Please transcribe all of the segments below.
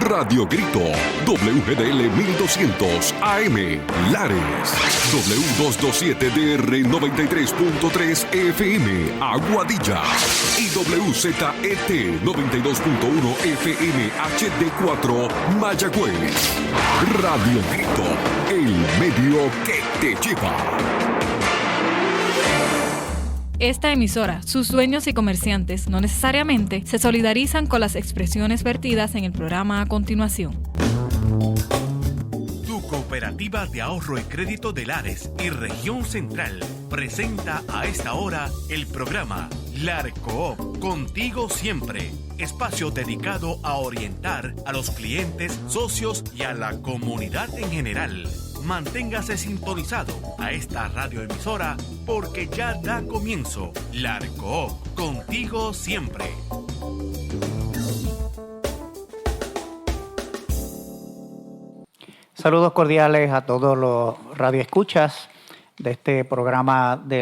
Radio Grito, WGDL 1200 AM, Lares, W227DR 93.3 FM, Aguadilla, y WZET 92.1 FM HD4, Mayagüez. Radio Grito, el medio que te lleva. Esta emisora, sus dueños y comerciantes no necesariamente se solidarizan con las expresiones vertidas en el programa a continuación. Tu Cooperativa de Ahorro y Crédito de Lares y Región Central presenta a esta hora el programa LARCOOP, Contigo Siempre, espacio dedicado a orientar a los clientes, socios y a la comunidad en general. Manténgase sintonizado a esta radioemisora porque ya da comienzo LARCOOP, Contigo Siempre. Saludos cordiales a todos los radioescuchas de este programa de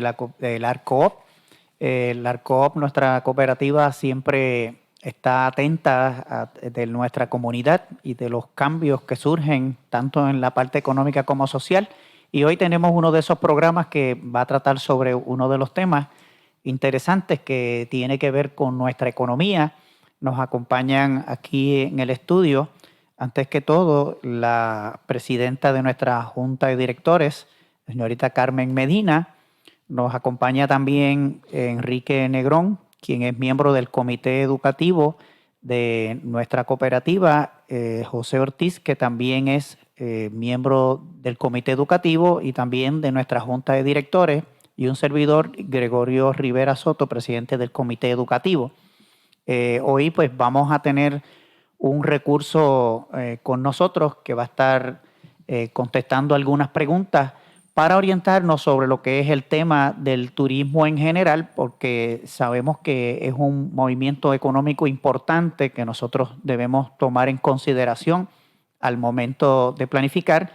LARCOOP. LARCOOP, nuestra cooperativa, siempre está atenta de nuestra comunidad y de los cambios que surgen tanto en la parte económica como social. Y hoy tenemos uno de esos programas que va a tratar sobre uno de los temas interesantes que tiene que ver con nuestra economía. Nos acompañan aquí en el estudio, antes que todo, la presidenta de nuestra Junta de Directores, señorita Carmen Medina. Nos acompaña también Enrique Negrón, quien es miembro del comité educativo de nuestra cooperativa, José Ortiz, que también es miembro del comité educativo y también de nuestra junta de directores, y un servidor, Gregorio Rivera Soto, presidente del comité educativo. Hoy pues vamos a tener un recurso con nosotros que va a estar contestando algunas preguntas para orientarnos sobre lo que es el tema del turismo en general, porque sabemos que es un movimiento económico importante que nosotros debemos tomar en consideración al momento de planificar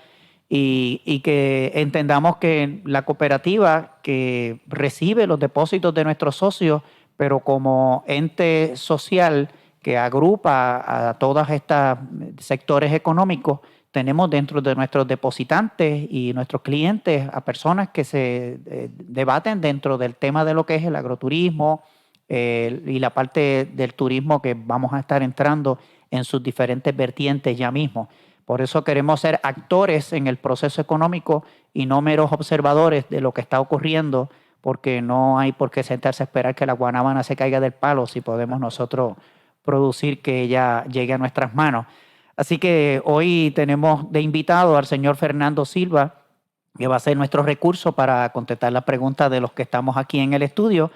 y que entendamos que la cooperativa que recibe los depósitos de nuestros socios, pero como ente social que agrupa a todos estos sectores económicos, tenemos dentro de nuestros depositantes y nuestros clientes a personas que se debaten dentro del tema de lo que es el agroturismo y la parte del turismo que vamos a estar entrando en sus diferentes vertientes ya mismo. Por eso queremos ser actores en el proceso económico y no meros observadores de lo que está ocurriendo, porque no hay por qué sentarse a esperar que la guanábana se caiga del palo si podemos nosotros producir que ella llegue a nuestras manos. Así que hoy tenemos de invitado al señor Fernando Silva, que va a ser nuestro recurso para contestar las preguntas de los que estamos aquí en el estudio.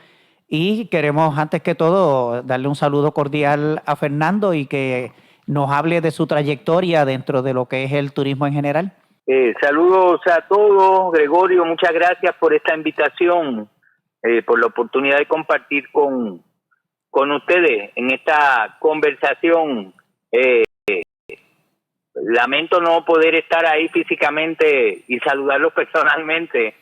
Y queremos, antes que todo, darle un saludo cordial a Fernando y que nos hable de su trayectoria dentro de lo que es el turismo en general. Saludos a todos. Gregorio, muchas gracias por esta invitación, por la oportunidad de compartir con ustedes en esta conversación. Lamento no poder estar ahí físicamente y saludarlos personalmente,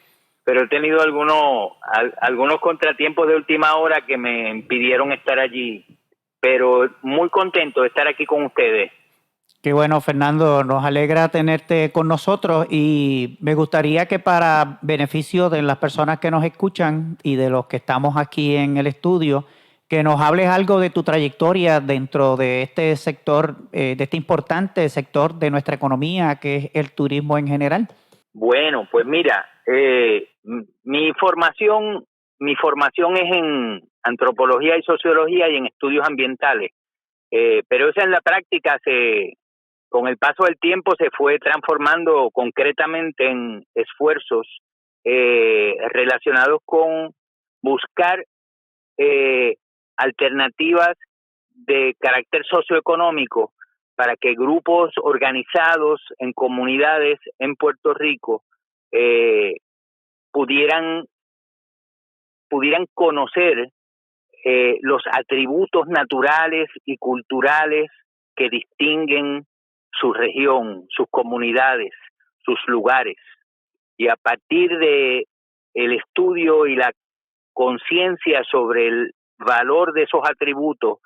pero he tenido algunos contratiempos de última hora que me impidieron estar allí, pero muy contento de estar aquí con ustedes. Qué bueno, Fernando, nos alegra tenerte con nosotros y me gustaría que para beneficio de las personas que nos escuchan y de los que estamos aquí en el estudio, que nos hables algo de tu trayectoria dentro de este sector, de este importante sector de nuestra economía, que es el turismo en general. Bueno, pues mira, mi formación es en antropología y sociología y en estudios ambientales, pero esa en la práctica con el paso del tiempo se fue transformando concretamente en esfuerzos relacionados con buscar alternativas de carácter socioeconómico para que grupos organizados en comunidades en Puerto Rico pudieran conocer los atributos naturales y culturales que distinguen su región, sus comunidades, sus lugares. Y a partir de el estudio y la conciencia sobre el valor de esos atributos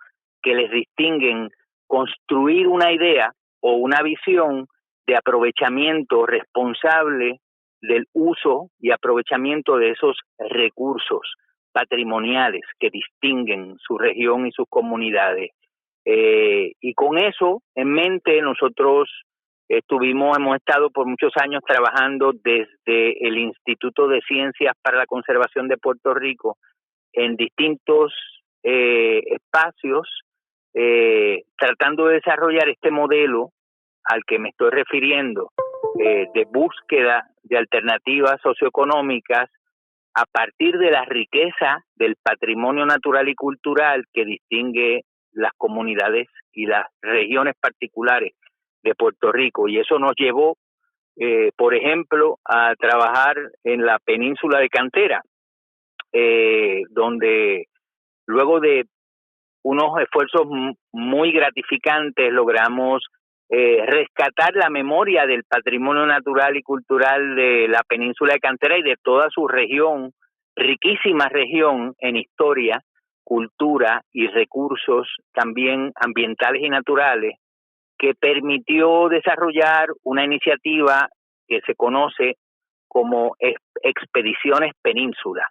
que les distinguen construir una idea o una visión de aprovechamiento responsable del uso y aprovechamiento de esos recursos patrimoniales que distinguen su región y sus comunidades. Y con eso en mente nosotros hemos estado por muchos años trabajando desde el Instituto de Ciencias para la Conservación de Puerto Rico en distintos espacios, tratando de desarrollar este modelo al que me estoy refiriendo, de búsqueda de alternativas socioeconómicas a partir de la riqueza del patrimonio natural y cultural que distingue las comunidades y las regiones particulares de Puerto Rico. Y eso nos llevó, por ejemplo, a trabajar en la península de Cantera, donde luego de unos esfuerzos muy gratificantes logramos rescatar la memoria del patrimonio natural y cultural de la península de Cantera y de toda su región, riquísima región en historia, cultura y recursos también ambientales y naturales, que permitió desarrollar una iniciativa que se conoce como Expediciones Península,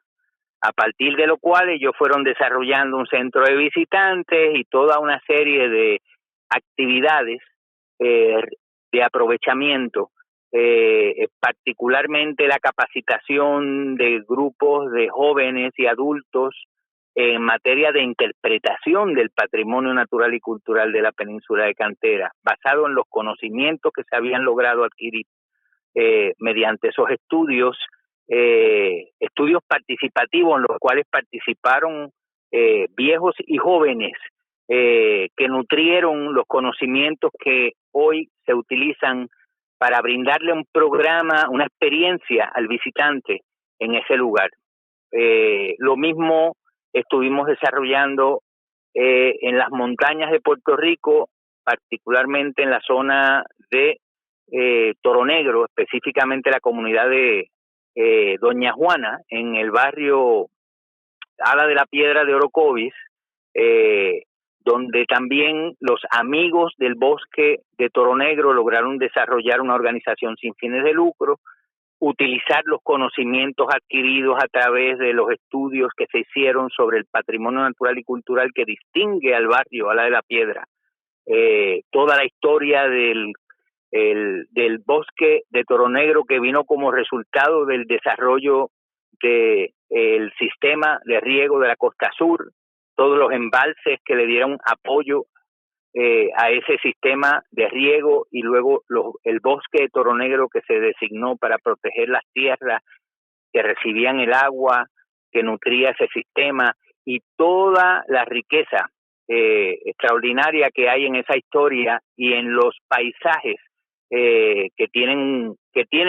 a partir de lo cual ellos fueron desarrollando un centro de visitantes y toda una serie de actividades de aprovechamiento, particularmente la capacitación de grupos de jóvenes y adultos en materia de interpretación del patrimonio natural y cultural de la península de Cantera, basado en los conocimientos que se habían logrado adquirir mediante esos estudios participativos en los cuales participaron viejos y jóvenes que nutrieron los conocimientos que hoy se utilizan para brindarle un programa, una experiencia al visitante en ese lugar. Lo mismo estuvimos desarrollando en las montañas de Puerto Rico, particularmente en la zona de Toro Negro, específicamente la comunidad de Doña Juana, en el barrio Ala de la Piedra de Orocovis, donde también los amigos del bosque de Toro Negro lograron desarrollar una organización sin fines de lucro, utilizar los conocimientos adquiridos a través de los estudios que se hicieron sobre el patrimonio natural y cultural que distingue al barrio Ala de la Piedra, toda la historia del bosque de Toro Negro que vino como resultado del desarrollo del sistema de riego de la costa sur, todos los embalses que le dieron apoyo a ese sistema de riego y luego el bosque de Toro Negro que se designó para proteger las tierras que recibían el agua que nutría ese sistema y toda la riqueza extraordinaria que hay en esa historia y en los paisajes que tienen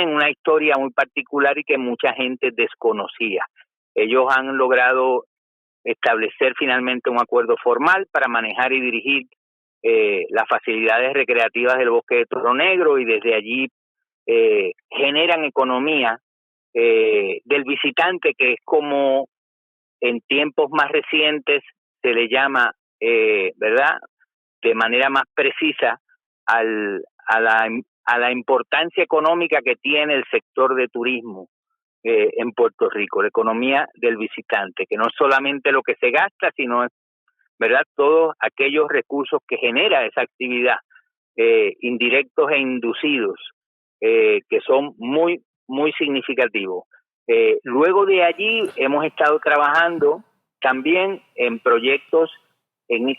una historia muy particular y que mucha gente desconocía. Ellos han logrado establecer finalmente un acuerdo formal para manejar y dirigir las facilidades recreativas del bosque de Toro Negro y desde allí generan economía del visitante, que es como en tiempos más recientes se le llama, ¿verdad?, de manera más precisa a la importancia económica que tiene el sector de turismo en Puerto Rico, la economía del visitante, que no es solamente lo que se gasta, sino, ¿verdad?, todos aquellos recursos que genera esa actividad, indirectos e inducidos, que son muy, muy significativos. Luego de allí hemos estado trabajando también en proyectos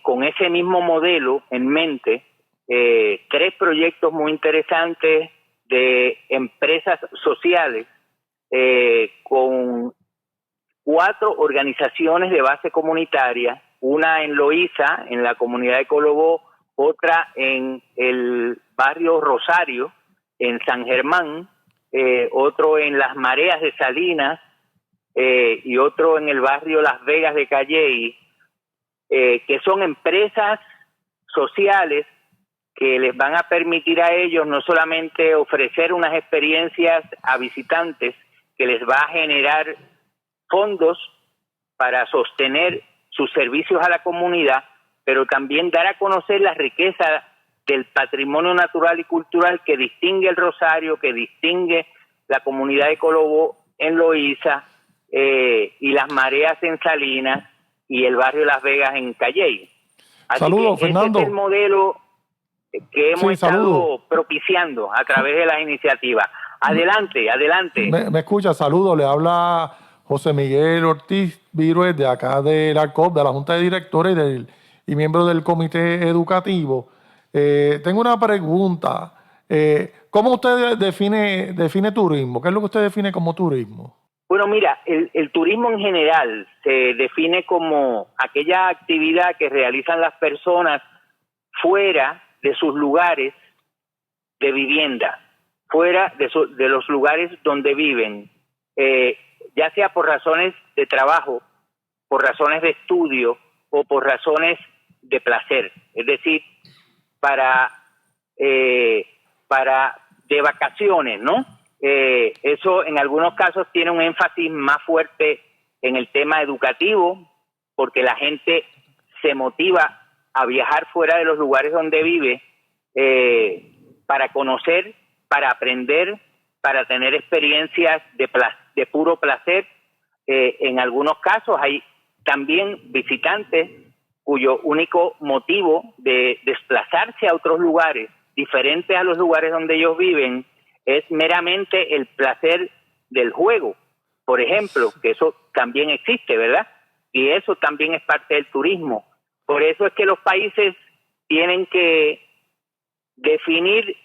con ese mismo modelo en mente, 3 proyectos muy interesantes de empresas sociales con 4 organizaciones de base comunitaria, una en Loíza, en la comunidad de Colobó, otra en el barrio Rosario, en San Germán, otro en Las Mareas de Salinas y otro en el barrio Las Vegas de Calley, que son empresas sociales que les van a permitir a ellos no solamente ofrecer unas experiencias a visitantes, que les va a generar fondos para sostener sus servicios a la comunidad, pero también dar a conocer la riqueza del patrimonio natural y cultural que distingue el Rosario, que distingue la comunidad de Colobó en Loíza, y las mareas en Salinas y el barrio Las Vegas en Calley. Así saludos, que Fernando. ese es el modelo que hemos estado saludos. propiciando a través de las iniciativas. Adelante. Me escucha, saludos, le habla José Miguel Ortiz Virués de acá del ARCOP, de la Junta de Directores y miembro del Comité Educativo. Tengo una pregunta. ¿Cómo usted define turismo? ¿Qué es lo que usted define como turismo? Bueno, mira, el turismo en general se define como aquella actividad que realizan las personas fuera de sus lugares de vivienda, fuera de los lugares donde viven, ya sea por razones de trabajo, por razones de estudio o por razones de placer, es decir, para de vacaciones, ¿no? Eso en algunos casos tiene un énfasis más fuerte en el tema educativo, porque la gente se motiva a viajar fuera de los lugares donde vive para conocer, para aprender, para tener experiencias de puro placer. En algunos casos hay también visitantes cuyo único motivo de desplazarse a otros lugares diferentes a los lugares donde ellos viven es meramente el placer del juego, por ejemplo, que eso también existe, ¿verdad? Y eso también es parte del turismo. Por eso es que los países tienen que definir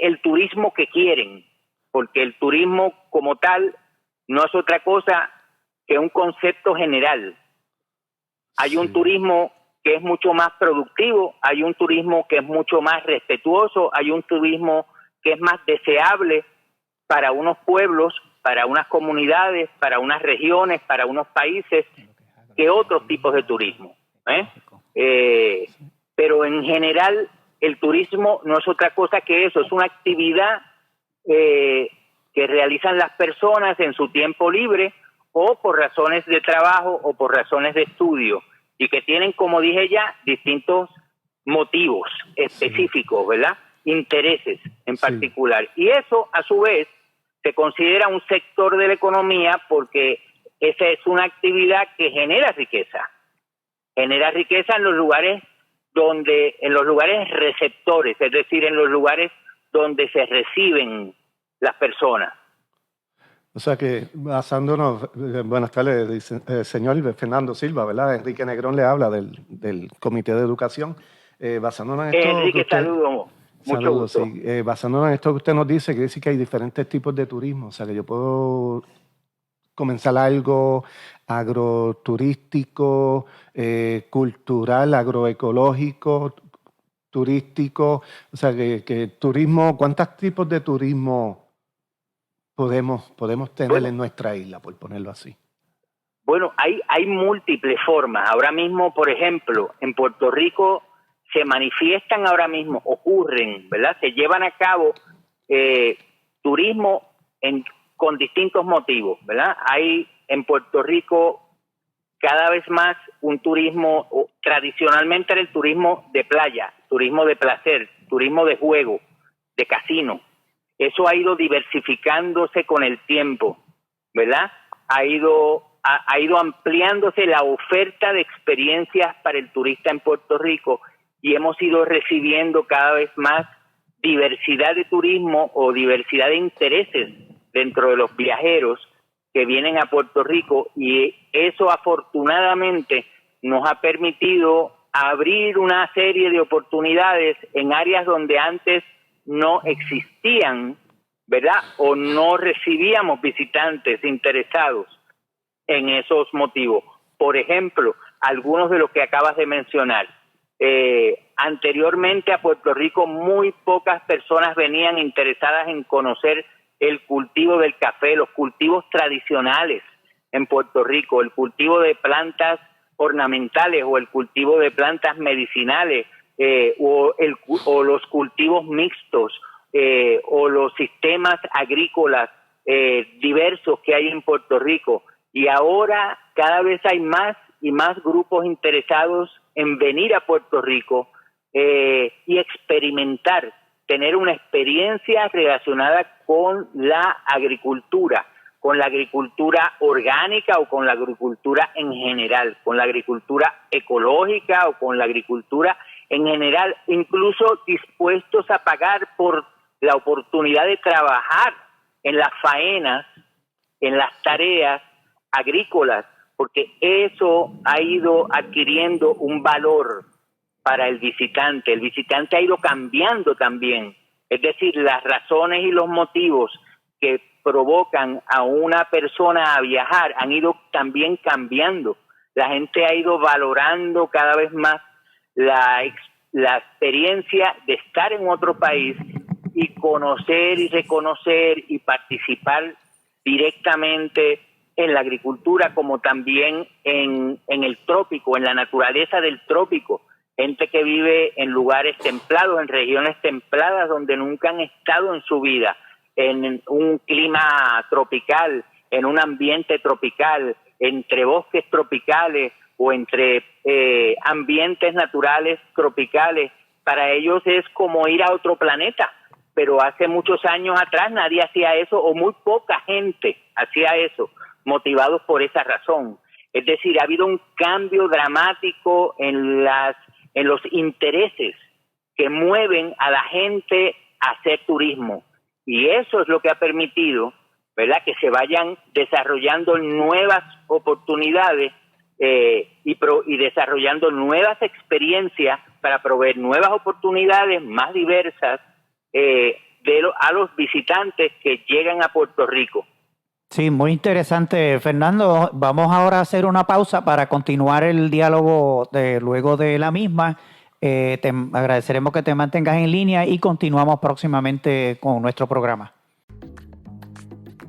el turismo que quieren, porque el turismo como tal no es otra cosa que un concepto general. Hay un turismo que es mucho más productivo, hay un turismo que es mucho más respetuoso, hay un turismo que es más deseable para unos pueblos, para unas comunidades, para unas regiones, para unos países, que otros tipos de turismo. Pero en general el turismo no es otra cosa que eso, es una actividad que realizan las personas en su tiempo libre o por razones de trabajo o por razones de estudio y que tienen, como dije ya, distintos motivos específicos, ¿verdad? Intereses en particular. Y eso, a su vez, se considera un sector de la economía porque esa es una actividad que genera riqueza. Genera riqueza en los lugares en los lugares receptores, es decir, en los lugares donde se reciben las personas. O sea que basándonos, buenas tardes, señor Fernando Silva, ¿verdad? Enrique Negrón le habla del Comité de Educación. Basándonos en esto... Enrique, saludos. Mucho gusto. Sí. Basándonos en esto que usted nos dice, quiere decir que hay diferentes tipos de turismo. O sea que yo puedo comenzar algo agroturístico, cultural, agroecológico, turístico. O sea que turismo, ¿cuántos tipos de turismo podemos tener en nuestra isla, por ponerlo así? Bueno, hay múltiples formas. Ahora mismo, por ejemplo, en Puerto Rico se manifiestan ocurren, ¿verdad? Se llevan a cabo turismo con distintos motivos, ¿verdad? Hay en Puerto Rico cada vez más un turismo, tradicionalmente era el turismo de playa, turismo de placer, turismo de juego, de casino. Eso ha ido diversificándose con el tiempo, ¿verdad? Ha ido ampliándose la oferta de experiencias para el turista en Puerto Rico y hemos ido recibiendo cada vez más diversidad de turismo o diversidad de intereses dentro de los viajeros que vienen a Puerto Rico, y eso afortunadamente nos ha permitido abrir una serie de oportunidades en áreas donde antes no existían, ¿verdad? O no recibíamos visitantes interesados en esos motivos. Por ejemplo, algunos de los que acabas de mencionar. Anteriormente a Puerto Rico muy pocas personas venían interesadas en conocer el cultivo del café, los cultivos tradicionales en Puerto Rico, el cultivo de plantas ornamentales o el cultivo de plantas medicinales, o los cultivos mixtos, o los sistemas agrícolas diversos que hay en Puerto Rico. Y ahora cada vez hay más y más grupos interesados en venir a Puerto Rico y experimentar, tener una experiencia relacionada con la agricultura orgánica o con la agricultura en general, con la agricultura ecológica o con la agricultura en general, incluso dispuestos a pagar por la oportunidad de trabajar en las faenas, en las tareas agrícolas, porque eso ha ido adquiriendo un valor para el visitante. El visitante ha ido cambiando también, es decir, las razones y los motivos que provocan a una persona a viajar han ido también cambiando. La gente ha ido valorando cada vez más la experiencia de estar en otro país y conocer y reconocer y participar directamente en la agricultura, como también en el trópico, en la naturaleza del trópico. Gente que vive en lugares templados, en regiones templadas donde nunca han estado en su vida, en un clima tropical, en un ambiente tropical, entre bosques tropicales o entre ambientes naturales tropicales. Para ellos es como ir a otro planeta, pero hace muchos años atrás nadie hacía eso, o muy poca gente hacía eso, motivados por esa razón. Es decir, ha habido un cambio dramático en los intereses que mueven a la gente a hacer turismo. Y eso es lo que ha permitido, ¿verdad?, que se vayan desarrollando nuevas oportunidades y desarrollando nuevas experiencias para proveer nuevas oportunidades más diversas a los visitantes que llegan a Puerto Rico. Sí, muy interesante, Fernando. Vamos ahora a hacer una pausa para continuar el diálogo luego de la misma. Te agradeceremos que te mantengas en línea y continuamos próximamente con nuestro programa.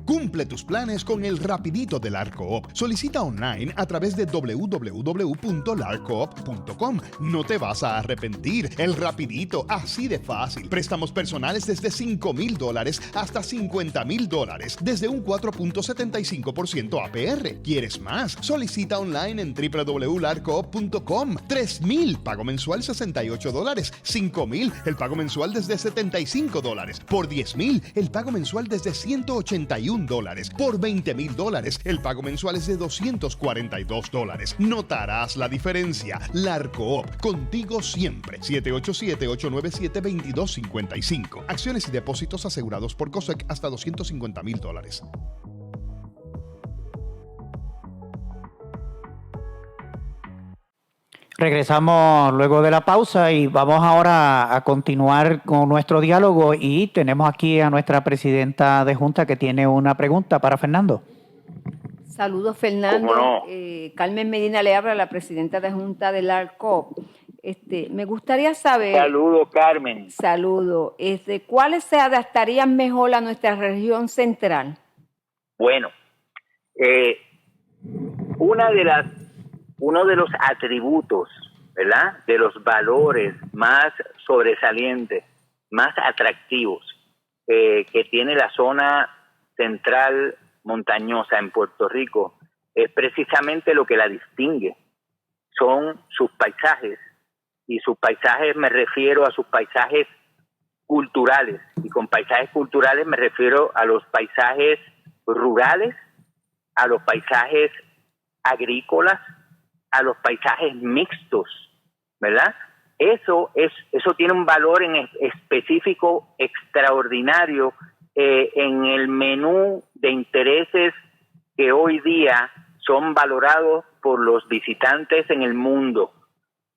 Cumple tus planes con el Rapidito del ARCOOP. Solicita online a través de www.larcoop.com. No te vas a arrepentir. El Rapidito, así de fácil. Préstamos personales desde $5,000 hasta $50,000, desde un 4.75% APR. ¿Quieres más? Solicita online en www.larcoop.com. $3,000, pago mensual $68. $5,000, el pago mensual desde $75. Por $10,000, el pago mensual desde $181. Por $20,000, el pago mensual es de $242. Notarás la diferencia. LARCOOP, contigo siempre. 787-897-2255. Acciones y depósitos asegurados por COSEC hasta $250,000. Regresamos luego de la pausa y vamos ahora a continuar con nuestro diálogo, y tenemos aquí a nuestra presidenta de Junta que tiene una pregunta para Fernando. Saludos, Fernando. ¿Cómo no? Carmen Medina le habla, la presidenta de Junta del ARCOOP. Me gustaría saber... Saludos, Carmen. Saludo. ¿Cuáles se adaptarían mejor a nuestra región central? Bueno, uno de los atributos, ¿verdad?, de los valores más sobresalientes, más atractivos que tiene la zona central montañosa en Puerto Rico es precisamente lo que la distingue. Son sus paisajes, y sus paisajes me refiero a sus paisajes culturales, y con paisajes culturales me refiero a los paisajes rurales, a los paisajes agrícolas, a los paisajes mixtos, ¿verdad? Eso tiene un valor en específico extraordinario en el menú de intereses que hoy día son valorados por los visitantes en el mundo.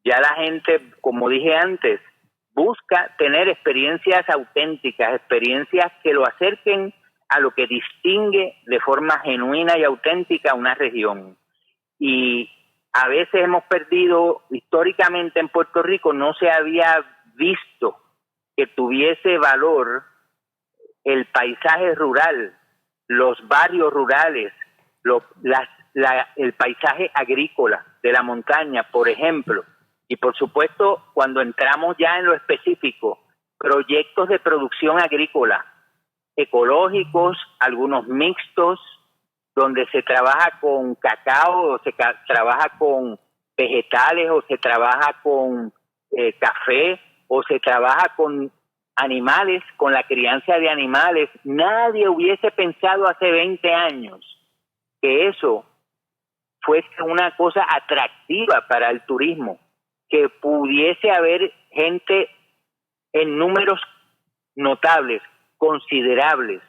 Ya la gente, como dije antes, busca tener experiencias auténticas, experiencias que lo acerquen a lo que distingue de forma genuina y auténtica a una región. Y a veces hemos perdido, históricamente en Puerto Rico no se había visto que tuviese valor el paisaje rural, los barrios rurales, el paisaje agrícola de la montaña, por ejemplo. Y por supuesto, cuando entramos ya en lo específico, proyectos de producción agrícola, ecológicos, algunos mixtos, donde se trabaja con cacao, o se trabaja con vegetales, o se trabaja con café, o se trabaja con animales, con la crianza de animales. Nadie hubiese pensado hace 20 años que eso fuese una cosa atractiva para el turismo, que pudiese haber gente en números notables, considerables,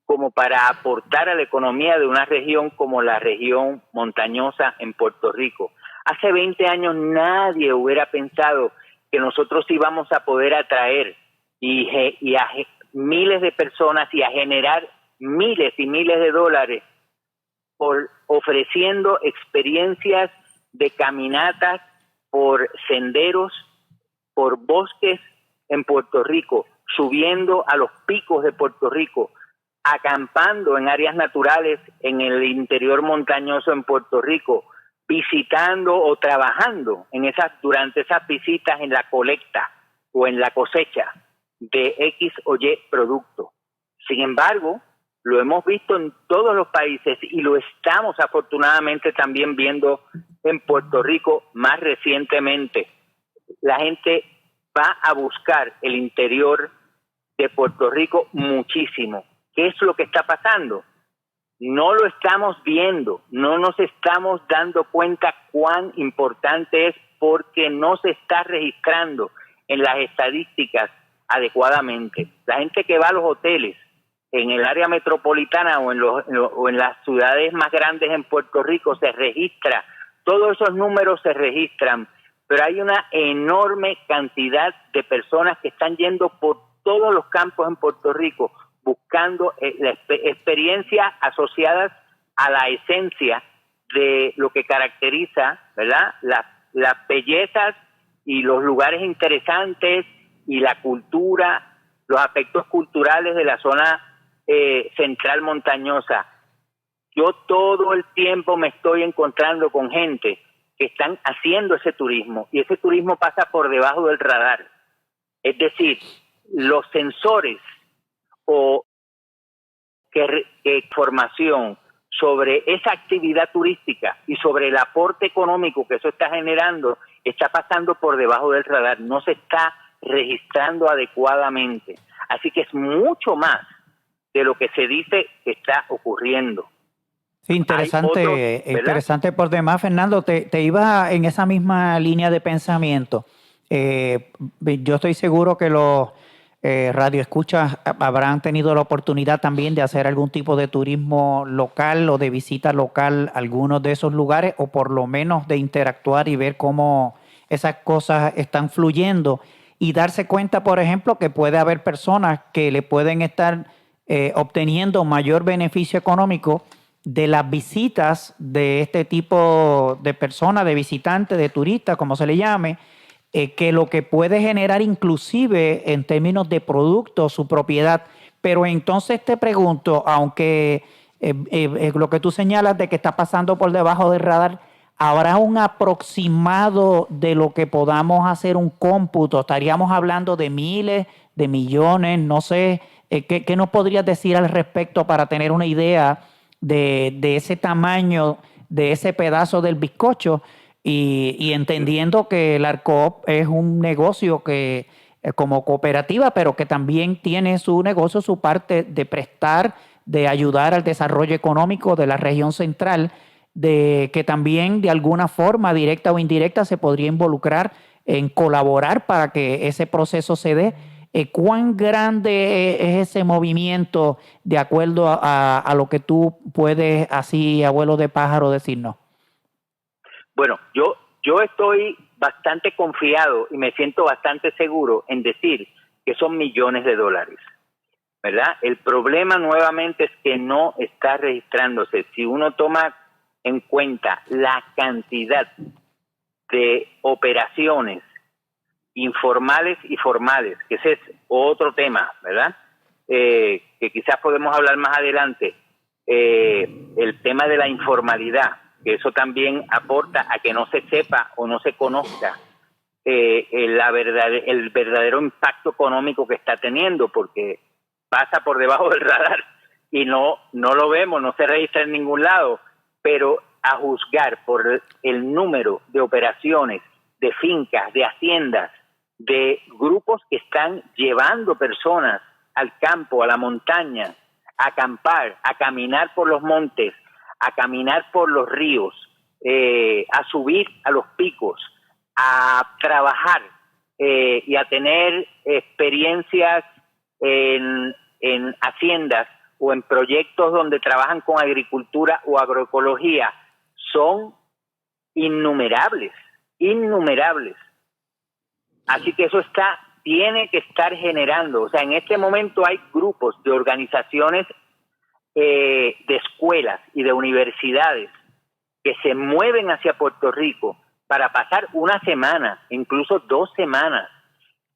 como para aportar a la economía de una región como la región montañosa en Puerto Rico. Hace 20 años nadie hubiera pensado que nosotros íbamos a poder atraer y a miles de personas y a generar miles y miles de dólares por ofreciendo experiencias de caminatas por senderos, por bosques en Puerto Rico, subiendo a los picos de Puerto Rico, acampando en áreas naturales en el interior montañoso en Puerto Rico, visitando o trabajando durante esas visitas en la colecta o en la cosecha de X o Y producto. Sin embargo, lo hemos visto en todos los países y lo estamos afortunadamente también viendo en Puerto Rico más recientemente. La gente va a buscar el interior de Puerto Rico muchísimo. ¿Qué es lo que está pasando? No lo estamos viendo, no nos estamos dando cuenta cuán importante es porque no se está registrando en las estadísticas adecuadamente. La gente que va a los hoteles en el área metropolitana o en las ciudades más grandes en Puerto Rico se registra, todos esos números se registran, pero hay una enorme cantidad de personas que están yendo por todos los campos en Puerto Rico buscando experiencias asociadas a la esencia de lo que caracteriza, ¿verdad?, las bellezas y los lugares interesantes y la cultura, los aspectos culturales de la zona central montañosa. Yo todo el tiempo me estoy encontrando con gente que están haciendo ese turismo y ese turismo pasa por debajo del radar. Es decir, los sensores o que información sobre esa actividad turística y sobre el aporte económico que eso está generando está pasando por debajo del radar, no se está registrando adecuadamente. Así que es mucho más de lo que se dice que está ocurriendo. Sí, interesante, interesante por demás, Fernando. Te iba en esa misma línea de pensamiento. Yo estoy seguro que los radioescuchas habrán tenido la oportunidad también de hacer algún tipo de turismo local o de visita local a algunos de esos lugares, o por lo menos de interactuar y ver cómo esas cosas están fluyendo y darse cuenta, por ejemplo, que puede haber personas que le pueden estar obteniendo mayor beneficio económico de las visitas de este tipo de personas, de visitantes, de turistas, como se le llame, que lo que puede generar inclusive en términos de producto, su propiedad. Pero entonces te pregunto, aunque lo que tú señalas de que está pasando por debajo del radar, ¿habrá un aproximado de lo que podamos hacer un cómputo? ¿Estaríamos hablando de miles, de millones? No sé, ¿qué nos podrías decir al respecto para tener una idea de ese tamaño, de ese pedazo del bizcocho? Y entendiendo que el ARCOOP es un negocio que como cooperativa, pero que también tiene su negocio, su parte de prestar, de ayudar al desarrollo económico de la región central, de que también de alguna forma, directa o indirecta, se podría involucrar en colaborar para que ese proceso se dé. ¿Cuán grande es ese movimiento de acuerdo a lo que tú puedes, así, abuelo de pájaro, decirnos? Bueno, yo estoy bastante confiado y me siento bastante seguro en decir que son millones de dólares, ¿verdad? El problema nuevamente es que no está registrándose. Si uno toma en cuenta la cantidad de operaciones informales y formales, que ese es otro tema, ¿verdad? Que quizás podemos hablar más adelante, el tema de la informalidad, que eso también aporta a que no se sepa o no se conozca el verdadero impacto económico que está teniendo, porque pasa por debajo del radar y no lo vemos, no se registra en ningún lado, pero a juzgar por el número de operaciones, de fincas, de haciendas, de grupos que están llevando personas al campo, a la montaña, a acampar, a caminar por los montes, a caminar por los ríos, a subir a los picos, a trabajar y a tener experiencias en haciendas o en proyectos donde trabajan con agricultura o agroecología, son innumerables. Así que eso tiene que estar generando. O sea, en este momento hay grupos de organizaciones de escuelas y de universidades que se mueven hacia Puerto Rico para pasar una semana, incluso 2 semanas,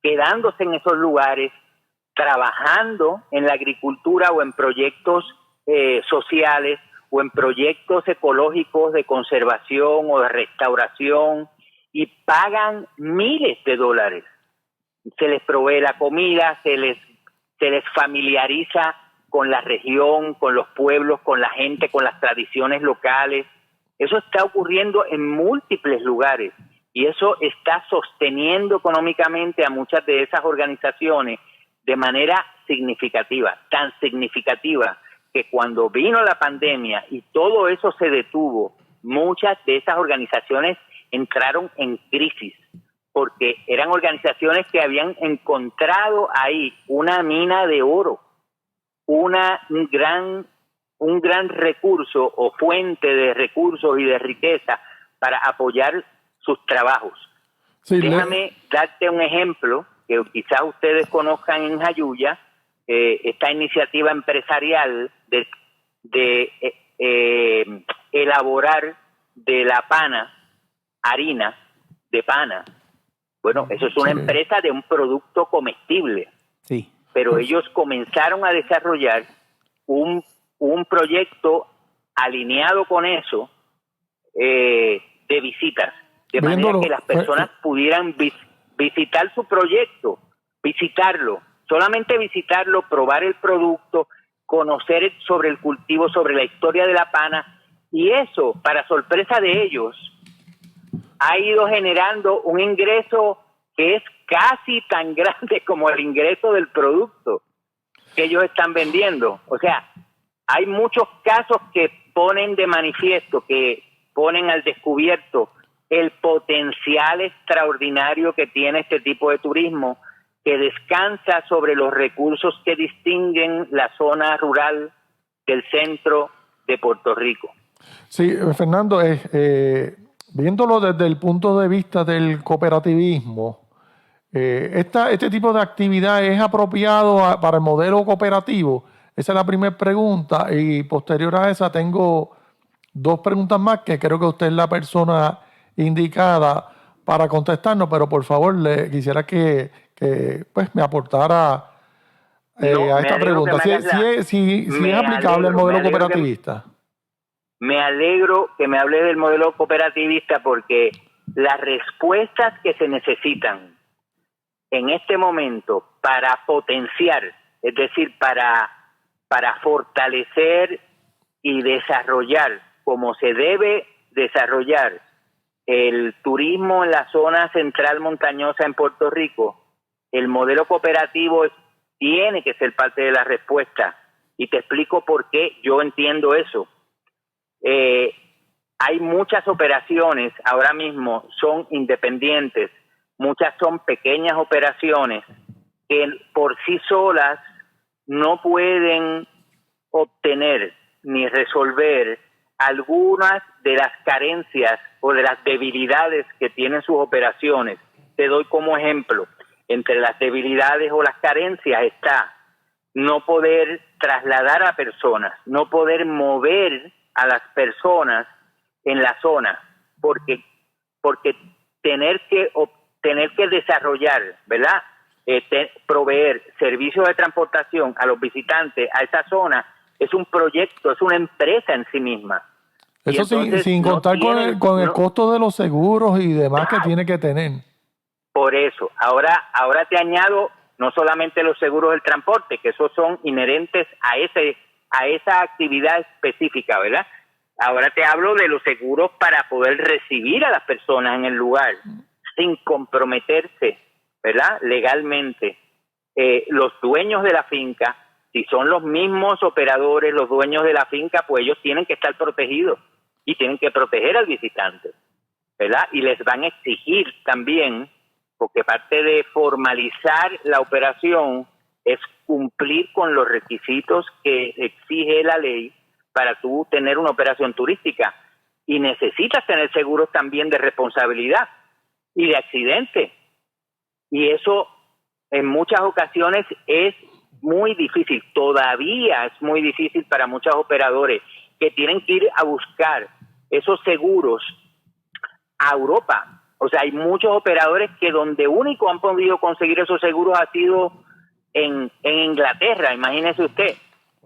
quedándose en esos lugares, trabajando en la agricultura o en proyectos sociales o en proyectos ecológicos de conservación o de restauración, y pagan miles de dólares. Se les provee la comida, se les familiariza con la región, con los pueblos, con la gente, con las tradiciones locales. Eso está ocurriendo en múltiples lugares y eso está sosteniendo económicamente a muchas de esas organizaciones de manera significativa, tan significativa que cuando vino la pandemia y todo eso se detuvo, muchas de esas organizaciones entraron en crisis porque eran organizaciones que habían encontrado ahí una mina de oro, un gran recurso o fuente de recursos y de riqueza para apoyar sus trabajos. Sí, déjame darte un ejemplo que quizás ustedes conozcan en Jayuya, esta iniciativa empresarial de elaborar de la pana harina de pana. Bueno, eso es una empresa de un producto comestible. Sí. Pero ellos comenzaron a desarrollar un proyecto alineado con eso de visitas, de manera que las personas pudieran visitar su proyecto, solamente visitarlo, probar el producto, conocer sobre el cultivo, sobre la historia de la pana, y eso, para sorpresa de ellos, ha ido generando un ingreso que es casi tan grande como el ingreso del producto que ellos están vendiendo. O sea, hay muchos casos que ponen de manifiesto, que ponen al descubierto el potencial extraordinario que tiene este tipo de turismo, que descansa sobre los recursos que distinguen la zona rural del centro de Puerto Rico. Sí, Fernando, viéndolo desde el punto de vista del cooperativismo, ¿este tipo de actividad es apropiado para el modelo cooperativo? Esa es la primera pregunta, y posterior a esa tengo 2 preguntas más que creo que usted es la persona indicada para contestarnos, pero por favor le quisiera que pues me aportara a esta pregunta. Si es aplicable el modelo cooperativista. Me alegro que me hable del modelo cooperativista porque las respuestas que se necesitan en este momento para potenciar, es decir, para fortalecer y desarrollar como se debe desarrollar el turismo en la zona central montañosa en Puerto Rico, el modelo cooperativo tiene que ser parte de la respuesta. Y te explico por qué yo entiendo eso. Hay muchas operaciones ahora mismo, son independientes, muchas son pequeñas operaciones que por sí solas no pueden obtener ni resolver algunas de las carencias o de las debilidades que tienen sus operaciones. Te doy como ejemplo, entre las debilidades o las carencias está no poder trasladar a personas, no poder mover a las personas en la zona, porque tener que desarrollar, ¿verdad? Proveer servicios de transportación a los visitantes a esa zona es un proyecto, es una empresa en sí misma. Eso sin contar con el costo de los seguros y demás que tiene que tener. Por eso, ahora te añado no solamente los seguros del transporte, que esos son inherentes a ese a esa actividad específica, ¿verdad? Ahora te hablo de los seguros para poder recibir a las personas en el lugar sin comprometerse, ¿verdad? Legalmente. Los dueños de la finca, si son los mismos operadores, los dueños de la finca, pues ellos tienen que estar protegidos y tienen que proteger al visitante, ¿verdad? Y les van a exigir también, porque parte de formalizar la operación es cumplir con los requisitos que exige la ley para tú tener una operación turística. Y necesitas tener seguros también de responsabilidad y de accidente. Y eso en muchas ocasiones es muy difícil, todavía es muy difícil para muchos operadores que tienen que ir a buscar esos seguros a Europa. O sea, hay muchos operadores que donde único han podido conseguir esos seguros ha sido en Inglaterra, imagínese usted.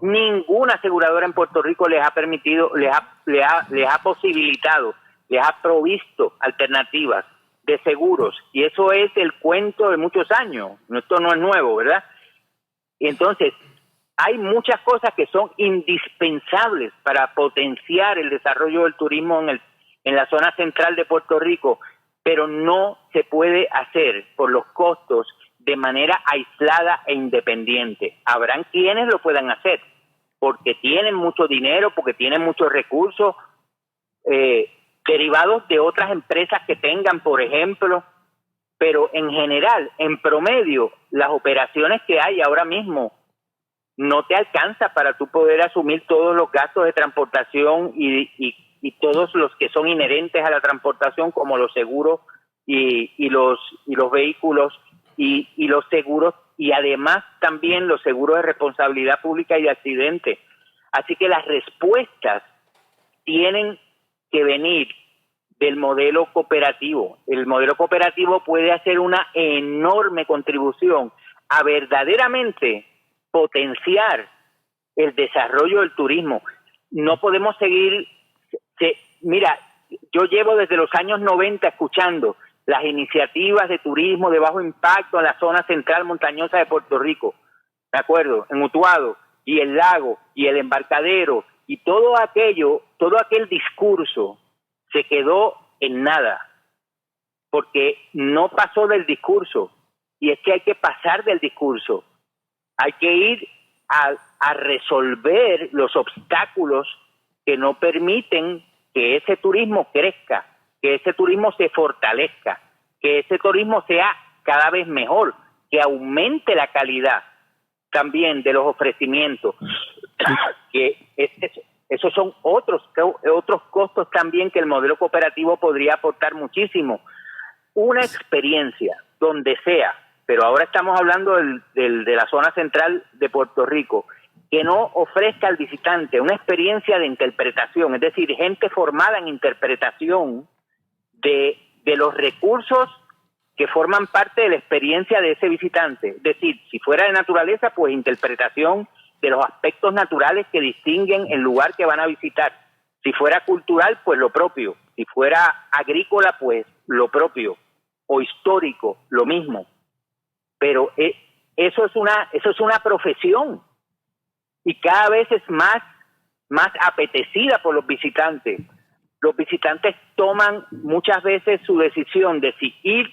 Ninguna aseguradora en Puerto Rico les ha permitido, les ha posibilitado, les ha provisto alternativas de seguros, y eso es el cuento de muchos años, esto no es nuevo, ¿verdad? Y entonces, hay muchas cosas que son indispensables para potenciar el desarrollo del turismo en la zona central de Puerto Rico, pero no se puede hacer por los costos de manera aislada e independiente. Habrán quienes lo puedan hacer, porque tienen mucho dinero, porque tienen muchos recursos, derivados de otras empresas que tengan, por ejemplo, pero en general, en promedio, las operaciones que hay ahora mismo no te alcanza para tú poder asumir todos los gastos de transportación y todos los que son inherentes a la transportación, como los seguros y los vehículos y los seguros, y además también los seguros de responsabilidad pública y de accidente. Así que las respuestas tienen que venir del modelo cooperativo. El modelo cooperativo puede hacer una enorme contribución a verdaderamente potenciar el desarrollo del turismo. No podemos seguir... Mira, yo llevo desde los años 90 escuchando las iniciativas de turismo de bajo impacto en la zona central montañosa de Puerto Rico, ¿de acuerdo? En Utuado, y el lago, y el embarcadero, y todo aquel discurso se quedó en nada, porque no pasó del discurso, y es que hay que pasar del discurso, hay que ir a resolver los obstáculos que no permiten que ese turismo crezca, que ese turismo se fortalezca, que ese turismo sea cada vez mejor, que aumente la calidad también de los ofrecimientos, que esos son otros costos también que el modelo cooperativo podría aportar muchísimo. Una experiencia, donde sea, pero ahora estamos hablando de la zona central de Puerto Rico, que no ofrezca al visitante una experiencia de interpretación, es decir, gente formada en interpretación de los recursos que forman parte de la experiencia de ese visitante. Es decir, si fuera de naturaleza, pues interpretación de los aspectos naturales que distinguen el lugar que van a visitar. Si fuera cultural, pues lo propio. Si fuera agrícola, pues lo propio. O histórico, lo mismo. Pero eso es una profesión, y cada vez es más apetecida por los visitantes. Los visitantes toman muchas veces su decisión de si ir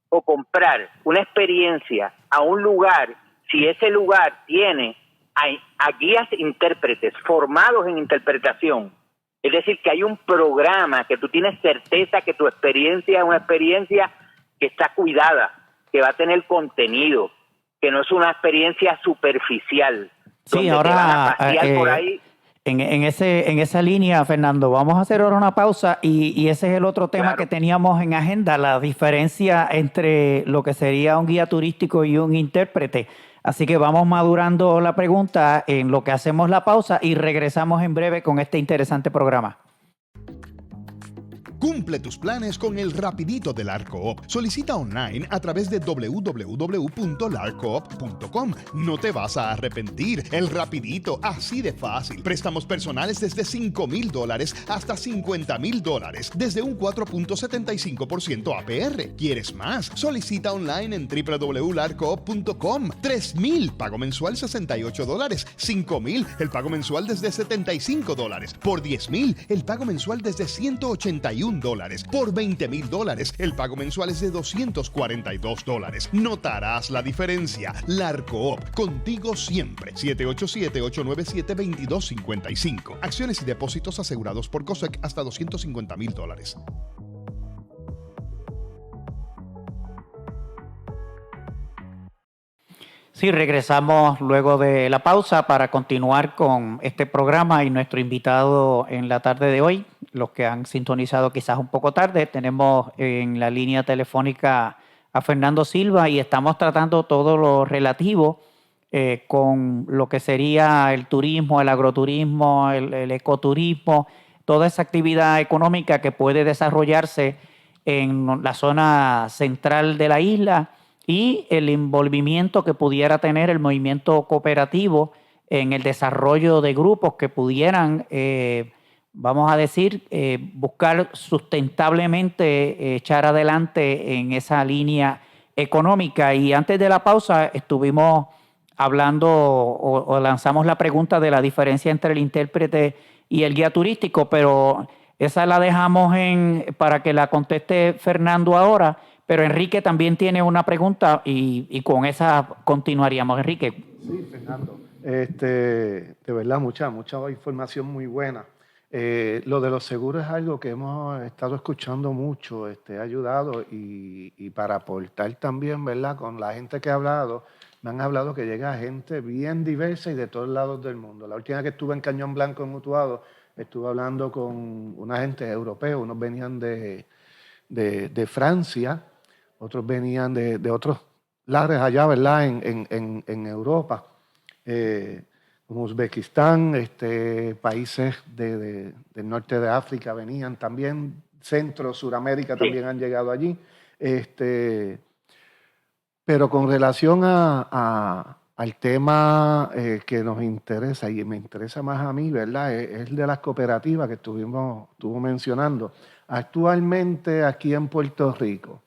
o comprar una experiencia a un lugar, si ese lugar tiene a guías intérpretes formados en interpretación. Es decir, que hay un programa que tú tienes certeza que tu experiencia es una experiencia que está cuidada, que va a tener contenido, que no es una experiencia superficial. Sí, ahora por ahí. En esa línea, Fernando, vamos a hacer ahora una pausa y ese es el otro tema, claro, que teníamos en agenda, la diferencia entre lo que sería un guía turístico y un intérprete. Así que vamos madurando la pregunta en lo que hacemos la pausa y regresamos en breve con este interesante programa. Cumple Cumple tus planes con el Rapidito del ARCOOP. Solicita online a través de www.larcoop.com. No te vas a arrepentir. El Rapidito, así de fácil. Préstamos personales desde $5,000 hasta $50,000 desde un 4.75% APR. ¿Quieres más? Solicita online en www.larcoop.com. $3,000, pago mensual $68. $5,000, el pago mensual desde $75. Por $10,000, el pago mensual desde $181. Por $20,000, el pago mensual es de $242. Notarás la diferencia. Larcoop, contigo siempre. 787-897-2255. Acciones y depósitos asegurados por COSEC hasta $250,000. Sí, regresamos luego de la pausa para continuar con este programa y nuestro invitado en la tarde de hoy. Los que han sintonizado quizás un poco tarde, tenemos en la línea telefónica a Fernando Silva y estamos tratando todo lo relativo con lo que sería el turismo, el agroturismo, el ecoturismo, toda esa actividad económica que puede desarrollarse en la zona central de la isla y el envolvimiento que pudiera tener el movimiento cooperativo en el desarrollo de grupos que pudieran, vamos a decir, buscar sustentablemente echar adelante en esa línea económica. Y antes de la pausa estuvimos hablando o lanzamos la pregunta de la diferencia entre el intérprete y el guía turístico, pero esa la dejamos para que la conteste Fernando ahora. Pero Enrique también tiene una pregunta y con esa continuaríamos. Enrique. Sí, Fernando. De verdad, mucha información muy buena. Lo de los seguros es algo que hemos estado escuchando mucho, ha ayudado y para aportar también, ¿verdad? Con la gente que ha hablado, me han hablado que llega gente bien diversa y de todos lados del mundo. La última vez que estuve en Cañón Blanco, en Utuado, estuve hablando con una gente europea, unos venían de Francia, otros venían de otros lares allá, ¿verdad? En Europa, como Uzbekistán, países del norte de África venían también, Centro, Suramérica también han llegado allí. Pero con relación al tema que nos interesa, y me interesa más a mí, ¿verdad? Es de las cooperativas que estuvo mencionando. Actualmente aquí en Puerto Rico,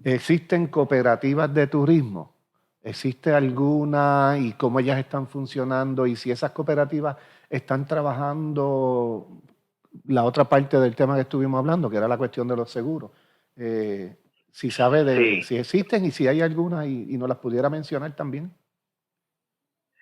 ¿existen cooperativas de turismo? ¿Existe alguna y cómo ellas están funcionando? Y si esas cooperativas están trabajando la otra parte del tema que estuvimos hablando, que era la cuestión de los seguros. Si sabe si existen y si hay alguna y nos las pudiera mencionar también.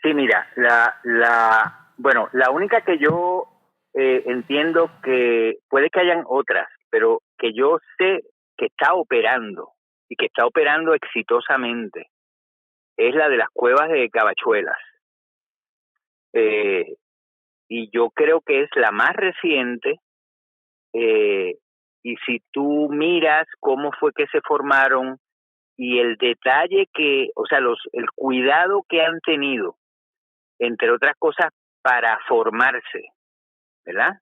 Sí, mira, la única que yo entiendo que puede que hayan otras, pero que yo sé que está operando y que está operando exitosamente es la de las cuevas de Cavachuelas. Y yo creo que es la más reciente. Y si tú miras cómo fue que se formaron y el detalle el cuidado que han tenido, entre otras cosas, para formarse, ¿verdad?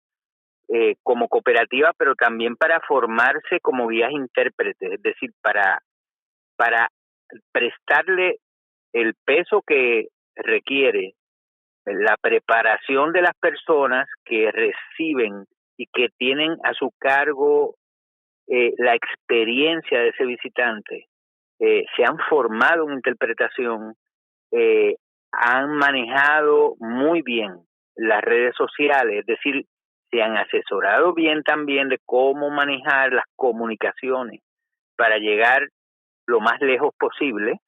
Como cooperativa, pero también para formarse como guías intérpretes, es decir, para prestarle el peso que requiere la preparación de las personas que reciben y que tienen a su cargo la experiencia de ese visitante. Se han formado en interpretación, han manejado muy bien las redes sociales, es decir, se han asesorado bien también de cómo manejar las comunicaciones para llegar lo más lejos posible,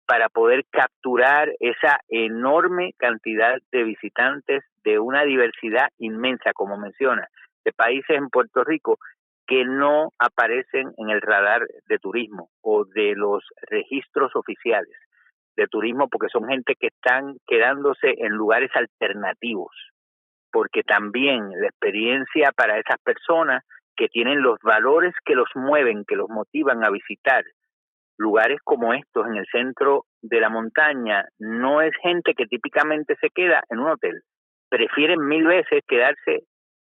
para poder capturar esa enorme cantidad de visitantes de una diversidad inmensa, como menciona, de países en Puerto Rico que no aparecen en el radar de turismo o de los registros oficiales de turismo, porque son gente que están quedándose en lugares alternativos, porque también la experiencia para esas personas que tienen los valores que los mueven, que los motivan a visitar lugares como estos en el centro de la montaña, no es gente que típicamente se queda en un hotel. Prefieren 1000 veces quedarse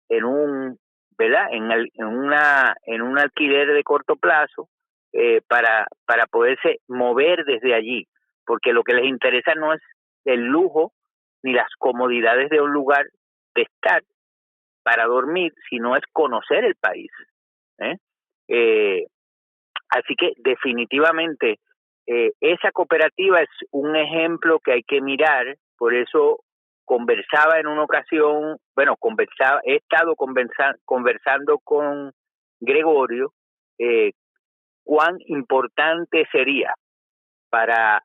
en un ¿verdad? En un alquiler de corto plazo para poderse mover desde allí, porque lo que les interesa no es el lujo ni las comodidades de un lugar de estar para dormir, sino es conocer el país. Así que definitivamente esa cooperativa es un ejemplo que hay que mirar. Por eso conversaba en una ocasión, he estado conversando con Gregorio cuán importante sería para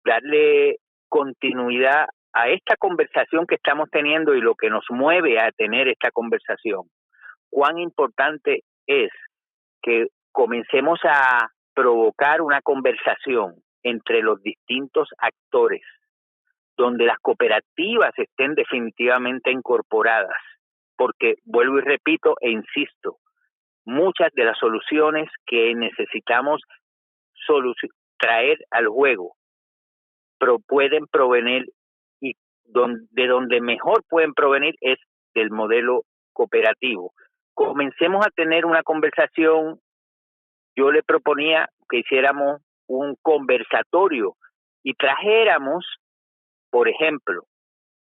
darle continuidad a esta conversación que estamos teniendo y lo que nos mueve a tener esta conversación. Cuán importante es que comencemos a provocar una conversación entre los distintos actores, donde las cooperativas estén definitivamente incorporadas, porque vuelvo y repito e insisto, muchas de las soluciones que necesitamos traer al juego pueden provenir, y de donde mejor pueden provenir es del modelo cooperativo. Comencemos a tener una conversación. Yo le proponía que hiciéramos un conversatorio y trajéramos, por ejemplo,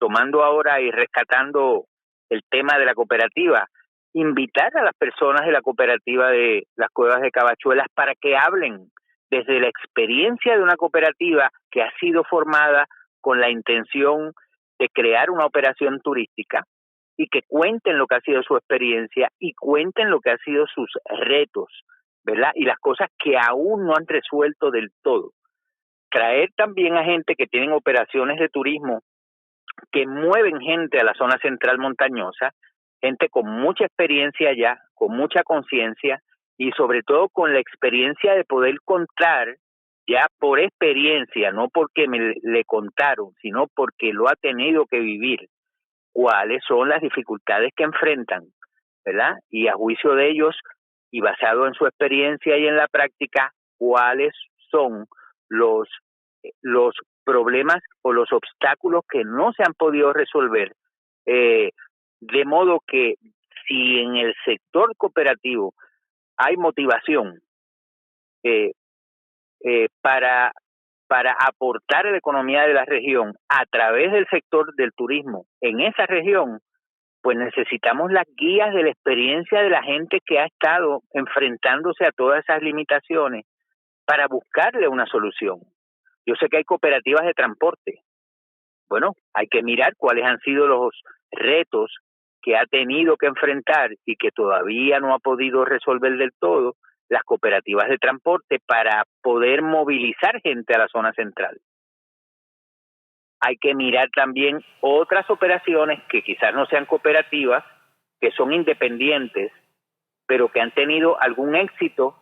tomando ahora y rescatando el tema de la cooperativa, invitar a las personas de la cooperativa de las Cuevas de Cavachuelas para que hablen desde la experiencia de una cooperativa que ha sido formada con la intención de crear una operación turística, y que cuenten lo que ha sido su experiencia y cuenten lo que han sido sus retos, ¿verdad? Y las cosas que aún no han resuelto del todo. Traer también a gente que tienen operaciones de turismo que mueven gente a la zona central montañosa, gente con mucha experiencia allá, con mucha conciencia y sobre todo con la experiencia de poder contar ya por experiencia, no porque le contaron, sino porque lo ha tenido que vivir, cuáles son las dificultades que enfrentan, ¿verdad? Y a juicio de ellos y basado en su experiencia y en la práctica, cuáles son los problemas o los obstáculos que no se han podido resolver, de modo que si en el sector cooperativo hay motivación para aportar a la economía de la región a través del sector del turismo en esa región, pues necesitamos las guías de la experiencia de la gente que ha estado enfrentándose a todas esas limitaciones para buscarle una solución. Yo sé que hay cooperativas de transporte. Bueno, hay que mirar cuáles han sido los retos que ha tenido que enfrentar y que todavía no ha podido resolver del todo las cooperativas de transporte para poder movilizar gente a la zona central. Hay que mirar también otras operaciones que quizás no sean cooperativas, que son independientes, pero que han tenido algún éxito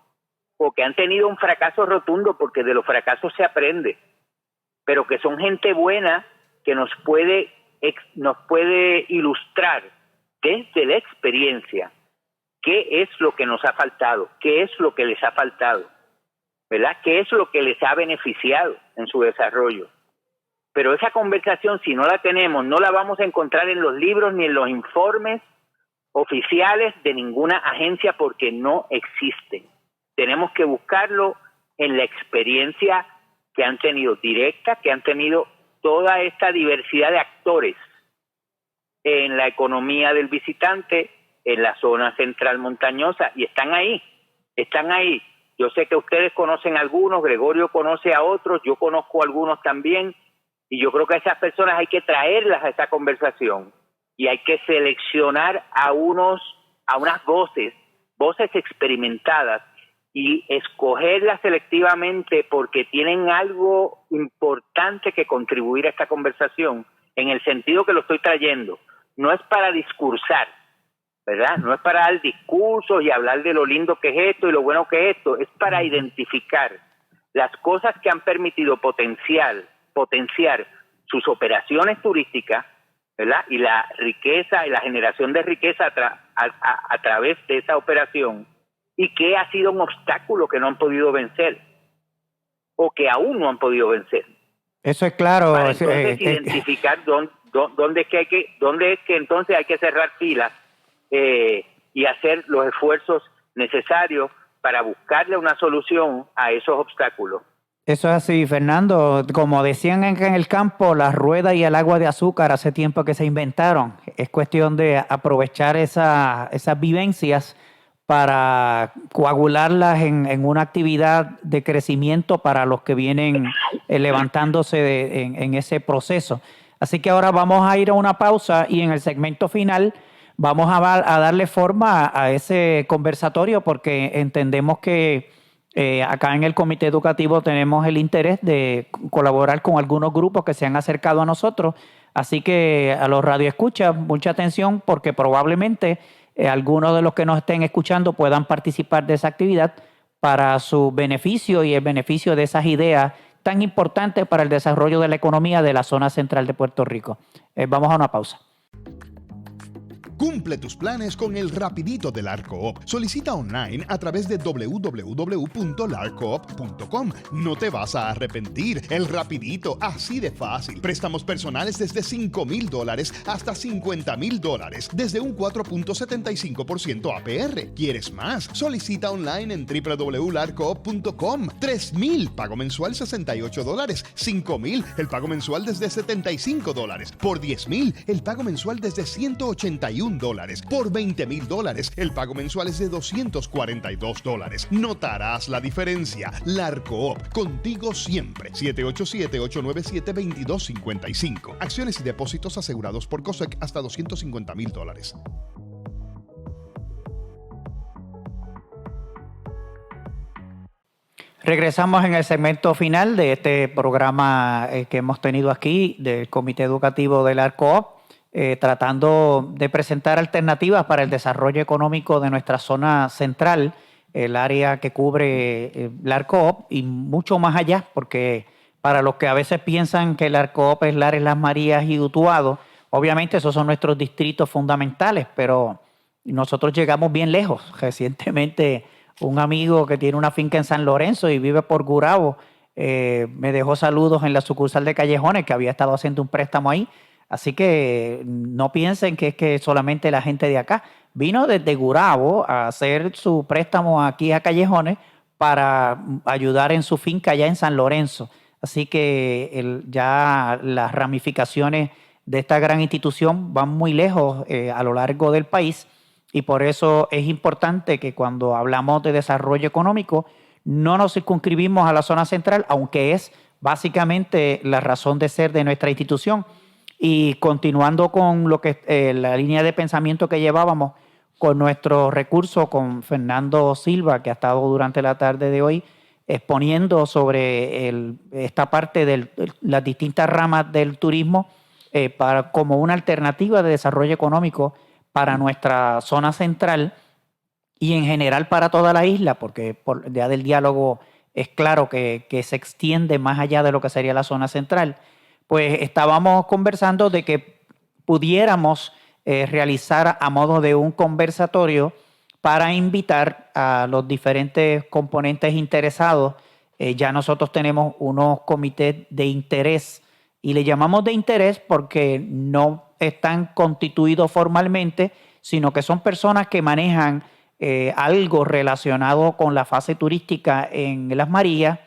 o que han tenido un fracaso rotundo, porque de los fracasos se aprende, pero que son gente buena que nos puede ilustrar desde la experiencia qué es lo que nos ha faltado, qué es lo que les ha faltado, ¿verdad? ¿Qué es lo que les ha beneficiado en su desarrollo? Pero esa conversación, si no la tenemos, no la vamos a encontrar en los libros ni en los informes oficiales de ninguna agencia, porque no existen. Tenemos que buscarlo en la experiencia que han tenido directa, que han tenido toda esta diversidad de actores en la economía del visitante, en la zona central montañosa, y están ahí. Yo sé que ustedes conocen a algunos, Gregorio conoce a otros, yo conozco a algunos también, y yo creo que a esas personas hay que traerlas a esa conversación, y hay que seleccionar a unas voces experimentadas, y escogerlas selectivamente porque tienen algo importante que contribuir a esta conversación, en el sentido que lo estoy trayendo. No es para discursar, ¿verdad? No es para dar discursos y hablar de lo lindo que es esto y lo bueno que es esto. Es para identificar las cosas que han permitido potenciar sus operaciones turísticas, ¿verdad? Y la riqueza y la generación de riqueza a través de esa operación, y que ha sido un obstáculo que no han podido vencer o que aún no han podido vencer. Eso es claro. Para entonces identificar dónde es que entonces hay que cerrar filas y hacer los esfuerzos necesarios para buscarle una solución a esos obstáculos. Eso es así, Fernando. Como decían en el campo, la rueda y el agua de azúcar hace tiempo que se inventaron. Es cuestión de aprovechar esas vivencias para coagularlas en una actividad de crecimiento para los que vienen levantándose en ese proceso. Así que ahora vamos a ir a una pausa y en el segmento final vamos a darle forma a ese conversatorio porque entendemos que acá en el Comité Educativo tenemos el interés de colaborar con algunos grupos que se han acercado a nosotros. Así que a los radioescuchas, mucha atención porque probablemente algunos de los que nos estén escuchando puedan participar de esa actividad para su beneficio y el beneficio de esas ideas tan importantes para el desarrollo de la economía de la zona central de Puerto Rico. Vamos a una pausa. Cumple tus planes con el Rapidito del ARCOOP. Solicita online a través de www.larcoop.com. No te vas a arrepentir. El Rapidito, así de fácil. Préstamos personales desde $5,000 hasta $50,000, desde un 4.75% APR. ¿Quieres más? Solicita online en www.larcoop.com. $3,000, pago mensual $68. $5,000, el pago mensual desde $75. Por $10,000, el pago mensual desde $181. Por $20,000, el pago mensual es de $242. Notarás la diferencia. LARCOOP, contigo siempre. 787-897-2255. Acciones y depósitos asegurados por COSEC hasta $250,000. Regresamos en el segmento final de este programa que hemos tenido aquí del Comité Educativo del ARCOOP. Tratando de presentar alternativas para el desarrollo económico de nuestra zona central, el área que cubre el ARCOOP y mucho más allá, porque para los que a veces piensan que el ARCOOP es Lares, Las Marías y Utuado, obviamente esos son nuestros distritos fundamentales, pero nosotros llegamos bien lejos. Recientemente un amigo que tiene una finca en San Lorenzo y vive por Gurabo me dejó saludos en la sucursal de Callejones, que había estado haciendo un préstamo ahí. Así que no piensen que es que solamente la gente de acá. Vino desde Gurabo a hacer su préstamo aquí a Callejones para ayudar en su finca allá en San Lorenzo. Así que ya las ramificaciones de esta gran institución van muy lejos a lo largo del país y por eso es importante que cuando hablamos de desarrollo económico no nos circunscribimos a la zona central, aunque es básicamente la razón de ser de nuestra institución. Y continuando con lo que la línea de pensamiento que llevábamos con nuestro recurso, con Fernando Silva, que ha estado durante la tarde de hoy exponiendo sobre esta parte de las distintas ramas del turismo como una alternativa de desarrollo económico para nuestra zona central y en general para toda la isla, porque ya del diálogo es claro que se extiende más allá de lo que sería la zona central. Pues estábamos conversando de que pudiéramos realizar a modo de un conversatorio para invitar a los diferentes componentes interesados. Ya nosotros tenemos unos comités de interés y le llamamos de interés porque no están constituidos formalmente, sino que son personas que manejan algo relacionado con la fase turística en Las Marías.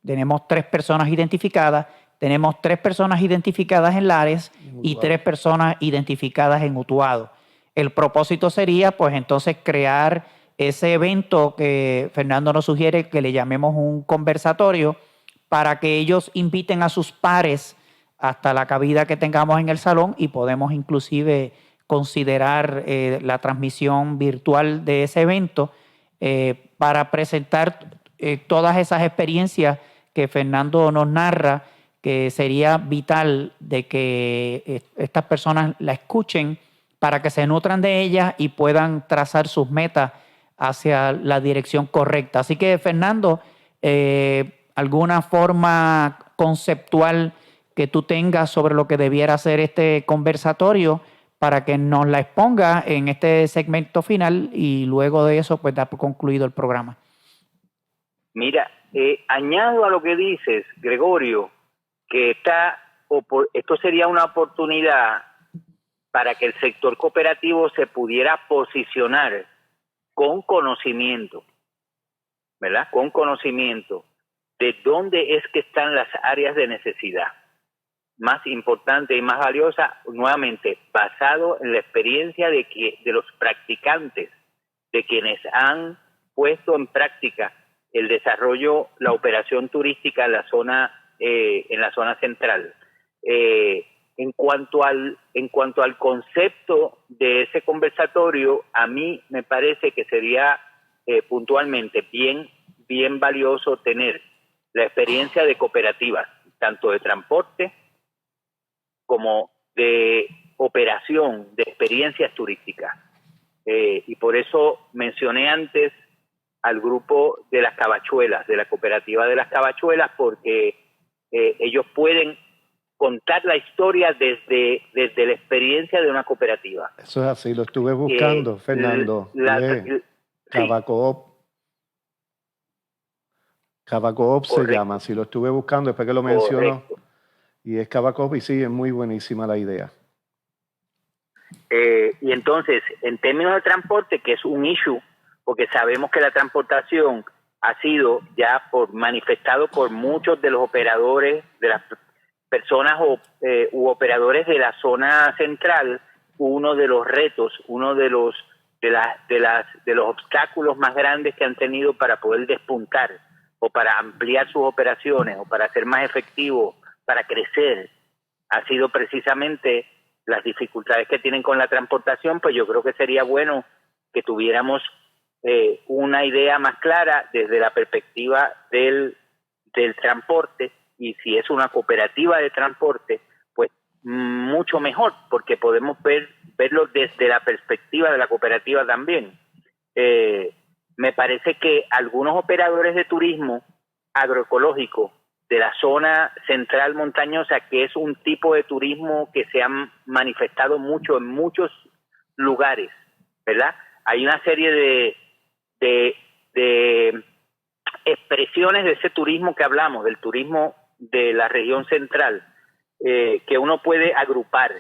Tenemos 3 personas identificadas. Tenemos 3 personas identificadas en Lares y 3 personas identificadas en Utuado. El propósito sería, pues entonces, crear ese evento que Fernando nos sugiere que le llamemos un conversatorio para que ellos inviten a sus pares hasta la cabida que tengamos en el salón y podemos inclusive considerar la transmisión virtual de ese evento para presentar todas esas experiencias que Fernando nos narra, que sería vital de que estas personas la escuchen para que se nutran de ellas y puedan trazar sus metas hacia la dirección correcta. Así que, Fernando, ¿alguna forma conceptual que tú tengas sobre lo que debiera ser este conversatorio para que nos la exponga en este segmento final y luego de eso pues dar por concluido el programa? Mira, añado a lo que dices, Gregorio, que esto sería una oportunidad para que el sector cooperativo se pudiera posicionar con conocimiento, ¿verdad? Con conocimiento de dónde es que están las áreas de necesidad más importante y más valiosa, nuevamente basado en la experiencia de los practicantes, de quienes han puesto en práctica el desarrollo, la operación turística en la zona central. En cuanto al concepto de ese conversatorio, a mí me parece que sería puntualmente bien valioso tener la experiencia de cooperativas, tanto de transporte como de operación, de experiencias turísticas. Y por eso mencioné antes al grupo de las Cavachuelas, de la cooperativa de las Cavachuelas, porque ellos pueden contar la historia desde la experiencia de una cooperativa. Eso es así, lo estuve buscando, Fernando. Cavacoop. Cavacoop se llama, si lo estuve buscando, después que lo mencionó. Y es Cavacoop y sí, es muy buenísima la idea. Y entonces, en términos de transporte, que es un issue, porque sabemos que la transportación ha sido ya manifestado por muchos de los operadores, de las personas u operadores de la zona central, uno de los retos, uno de los obstáculos más grandes que han tenido para poder despuntar o para ampliar sus operaciones o para ser más efectivos, para crecer, ha sido precisamente las dificultades que tienen con la transportación. Pues yo creo que sería bueno que tuviéramos una idea más clara desde la perspectiva del transporte, y si es una cooperativa de transporte, pues mucho mejor, porque podemos verlo desde la perspectiva de la cooperativa también. Me parece que algunos operadores de turismo agroecológico de la zona central montañosa, que es un tipo de turismo que se ha manifestado mucho en muchos lugares, ¿verdad? Hay una serie de expresiones de ese turismo que hablamos, del turismo de la región central, que uno puede agrupar.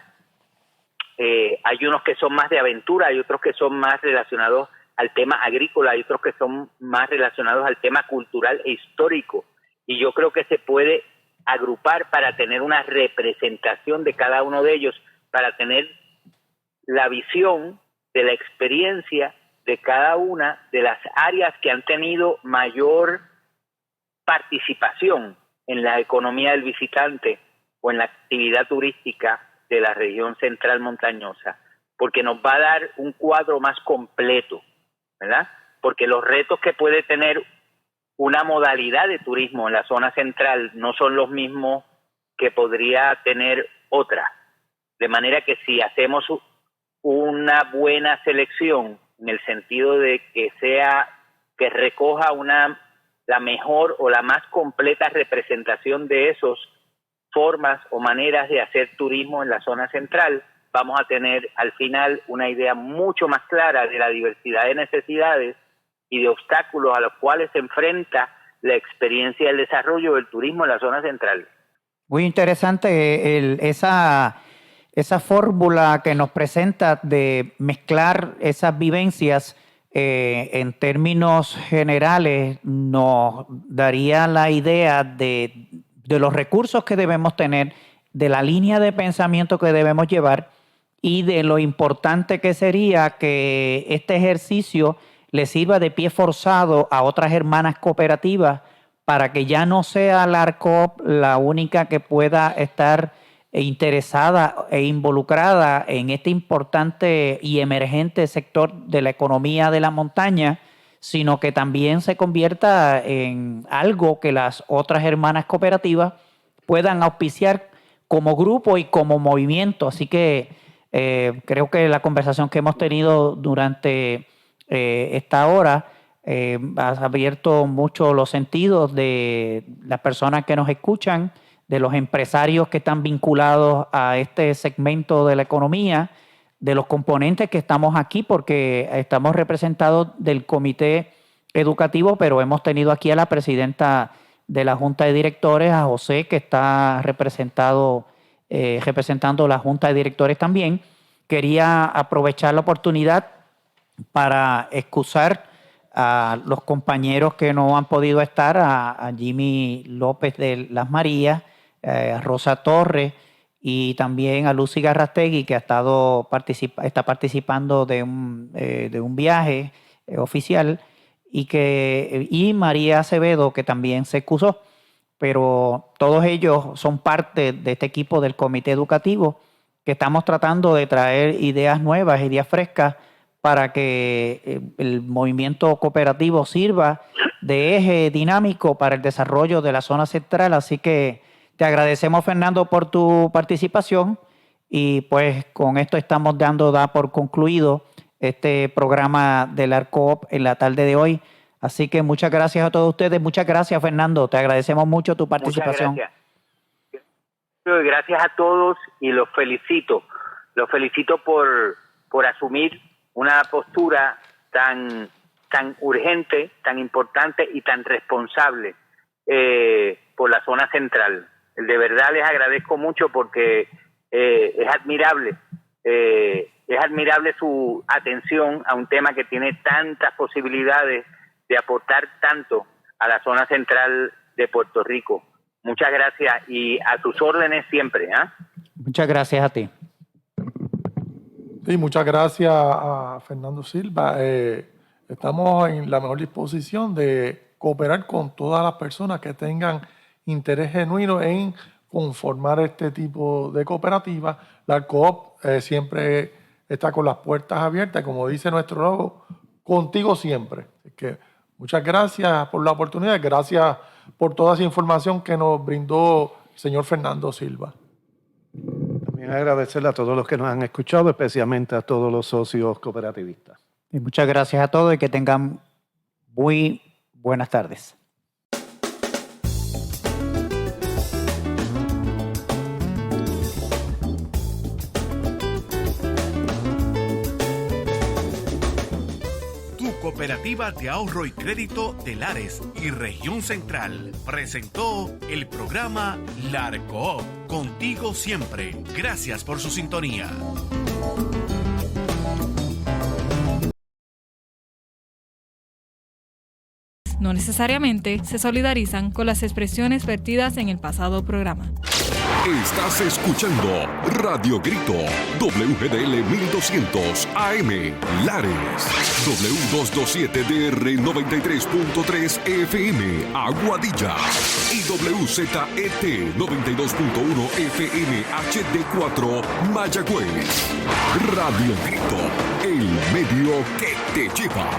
Hay unos que son más de aventura, hay otros que son más relacionados al tema agrícola, hay otros que son más relacionados al tema cultural e histórico. Y yo creo que se puede agrupar para tener una representación de cada uno de ellos, para tener la visión de la experiencia de cada una de las áreas que han tenido mayor participación en la economía del visitante o en la actividad turística de la región central montañosa, porque nos va a dar un cuadro más completo, ¿verdad? Porque los retos que puede tener una modalidad de turismo en la zona central no son los mismos que podría tener otra. De manera que si hacemos una buena selección, en el sentido de que recoja la mejor o la más completa representación de esas formas o maneras de hacer turismo en la zona central, vamos a tener al final una idea mucho más clara de la diversidad de necesidades y de obstáculos a los cuales se enfrenta la experiencia del desarrollo del turismo en la zona central. Muy interesante esa fórmula que nos presenta de mezclar esas vivencias en términos generales. Nos daría la idea de los recursos que debemos tener, de la línea de pensamiento que debemos llevar y de lo importante que sería que este ejercicio le sirva de pie forzado a otras hermanas cooperativas para que ya no sea la ARCOP la única que pueda estar interesada e involucrada en este importante y emergente sector de la economía de la montaña, sino que también se convierta en algo que las otras hermanas cooperativas puedan auspiciar como grupo y como movimiento. Así que creo que la conversación que hemos tenido durante esta hora ha abierto mucho los sentidos de las personas que nos escuchan, de los empresarios que están vinculados a este segmento de la economía, de los componentes que estamos aquí, porque estamos representados del comité educativo, pero hemos tenido aquí a la presidenta de la Junta de Directores, a José, que está representando la Junta de Directores también. Quería aprovechar la oportunidad para excusar a los compañeros que no han podido estar, a Jimmy López de Las Marías, a Rosa Torres y también a Lucy Garrastegui, que está participando de un viaje oficial, y María Acevedo, que también se excusó. Pero todos ellos son parte de este equipo del comité educativo, que estamos tratando de traer ideas nuevas, ideas frescas, para que el movimiento cooperativo sirva de eje dinámico para el desarrollo de la zona central. Así que te agradecemos, Fernando, por tu participación, y pues con esto estamos dando por concluido este programa del ARCOOP en la tarde de hoy. Así que muchas gracias a todos ustedes. Muchas gracias, Fernando. Te agradecemos mucho tu participación. Muchas gracias. Gracias a todos y los felicito. Los felicito por asumir una postura tan urgente, tan importante y tan responsable por la zona central. De verdad les agradezco mucho porque es admirable su atención a un tema que tiene tantas posibilidades de aportar tanto a la zona central de Puerto Rico. Muchas gracias y a tus órdenes siempre. Muchas gracias a ti. Sí, muchas gracias a Fernando Silva. Estamos en la mejor disposición de cooperar con todas las personas que tengan interés genuino en conformar este tipo de cooperativa. La ARCOOP siempre está con las puertas abiertas, como dice nuestro logo, contigo siempre. Así que muchas gracias por la oportunidad, gracias por toda esa información que nos brindó el señor Fernando Silva. También agradecerle a todos los que nos han escuchado, especialmente a todos los socios cooperativistas. Y muchas gracias a todos y que tengan muy buenas tardes. Cooperativa de Ahorro y Crédito de Lares y Región Central presentó el programa LARCOOP, contigo siempre. Gracias por su sintonía. No necesariamente se solidarizan con las expresiones vertidas en el pasado programa. Estás escuchando Radio Grito, WGDL 1200 AM, Lares, W227DR 93.3 FM, Aguadilla, y WZET 92.1 FM HD4, Mayagüez. Radio Grito, el medio que te lleva.